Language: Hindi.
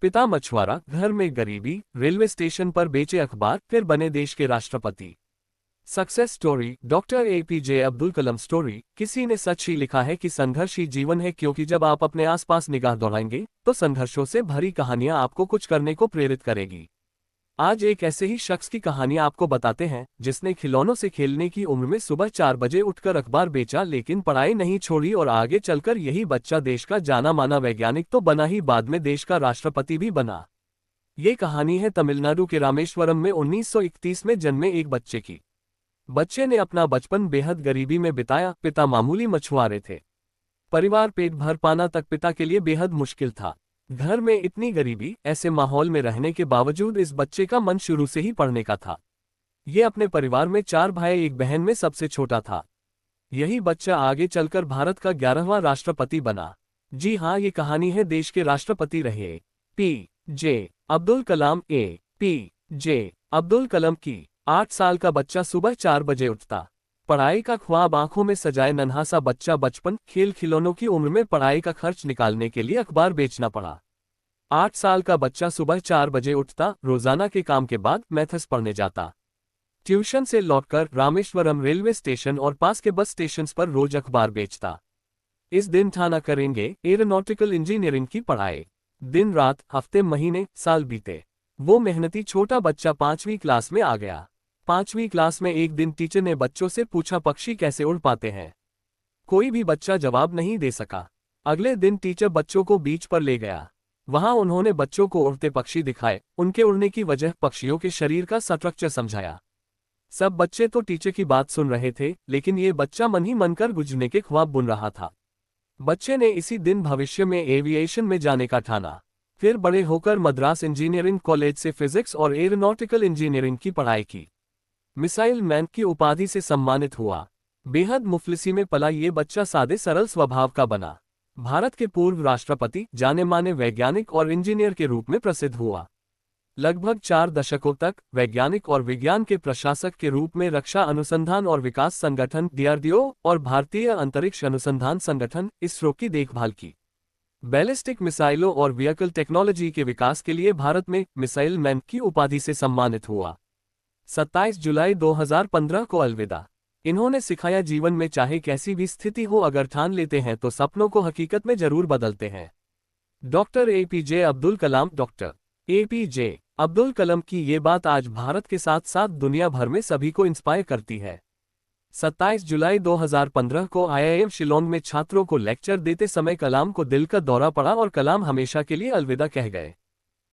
पिता मछुआरा, घर में गरीबी, रेलवे स्टेशन पर बेचे अखबार, फिर बने देश के राष्ट्रपति। Success story, doctor APJ Abdul Kalam story. किसी ने सच ही लिखा है कि संघर्ष ही जीवन है, क्योंकि जब आप अपने आसपास निगाह दौड़ाएंगे तो संघर्षों से भरी कहानियां आपको कुछ करने को प्रेरित करेगी। आज एक ऐसे ही शख्स की कहानी आपको बताते हैं जिसने खिलौनों से खेलने की उम्र में सुबह 4 बजे उठकर अखबार बेचा, लेकिन पढ़ाई नहीं छोड़ी और आगे चलकर यही बच्चा देश का जाना माना वैज्ञानिक तो बना ही, बाद में देश का राष्ट्रपति भी बना। ये कहानी है तमिलनाडु के रामेश्वरम में 1931 में जन्मे एक बच्चे की। बच्चे ने अपना बचपन बेहद गरीबी में बिताया। पिता मामूली मछुआरे थे। परिवार पेट भर पाना तक पिता के लिए बेहद मुश्किल था। घर में इतनी गरीबी, ऐसे माहौल में रहने के बावजूद इस बच्चे का मन शुरू से ही पढ़ने का था। ये अपने परिवार में 4 भाई एक बहन में सबसे छोटा था। यही बच्चा आगे चलकर भारत का 11वां राष्ट्रपति बना। जी हाँ, ये कहानी है देश के राष्ट्रपति रहे पी.जे. अब्दुल कलाम। पी.जे. अब्दुल कलाम की। 8 साल का बच्चा सुबह 4 बजे उठता। पढ़ाई का ख्वाब आंखों में सजाए नन्हा सा बच्चा बचपन, खेल खिलौनों की उम्र में पढ़ाई का खर्च निकालने के लिए अखबार बेचना पड़ा। 8 साल का बच्चा सुबह 4 बजे उठता, रोजाना के काम के बाद मैथ्स पढ़ने जाता। ट्यूशन से लौटकर रामेश्वरम रेलवे स्टेशन और पास के बस स्टेशन पर रोज अखबार बेचता। इस दिन था न करेंगे एरोनॉटिकल इंजीनियरिंग की पढ़ाई। दिन रात, हफ्ते महीने साल बीते। वो मेहनती छोटा बच्चा 5वीं क्लास में आ गया। 5वीं क्लास में एक दिन टीचर ने बच्चों से पूछा, पक्षी कैसे उड़ पाते हैं? कोई भी बच्चा जवाब नहीं दे सका। अगले दिन टीचर बच्चों को बीच पर ले गया। वहां उन्होंने बच्चों को उड़ते पक्षी दिखाए, उनके उड़ने की वजह, पक्षियों के शरीर का स्ट्रक्चर समझाया। सब बच्चे तो टीचर की बात सुन रहे थे, लेकिन ये बच्चा मन ही मन कर गुजरने के ख्वाब बुन रहा था। बच्चे ने इसी दिन भविष्य में एविएशन में जाने का ठाना। फिर बड़े होकर मद्रास इंजीनियरिंग कॉलेज से फिजिक्स और एरोनॉटिकल इंजीनियरिंग की पढ़ाई की। मिसाइल मैन की उपाधि से सम्मानित हुआ। बेहद मुफलिसी में पला ये बच्चा सादे सरल स्वभाव का बना। भारत के पूर्व राष्ट्रपति, जाने माने वैज्ञानिक और इंजीनियर के रूप में प्रसिद्ध हुआ। लगभग 4 दशकों तक वैज्ञानिक और विज्ञान के प्रशासक के रूप में रक्षा अनुसंधान और विकास संगठन डीआरडीओ और भारतीय अंतरिक्ष अनुसंधान संगठन इसरो की देखभाल की। बैलिस्टिक मिसाइलों और व्हीकल टेक्नोलॉजी के विकास के लिए भारत में मिसाइल मैन की उपाधि से सम्मानित हुआ। 27 जुलाई 2015 को अलविदा। इन्होंने सिखाया, जीवन में चाहे कैसी भी स्थिति हो, अगर ठान लेते हैं तो सपनों को हकीकत में जरूर बदलते हैं। डॉक्टर एपीजे अब्दुल कलाम। डॉक्टर एपीजे अब्दुल कलाम की ये बात आज भारत के साथ साथ दुनिया भर में सभी को इंस्पायर करती है। 27 जुलाई 2015 को आईआईएम शिलोंग में छात्रों को लेक्चर देते समय कलाम को दिल का दौरा पड़ा और कलाम हमेशा के लिए अलविदा कह गए।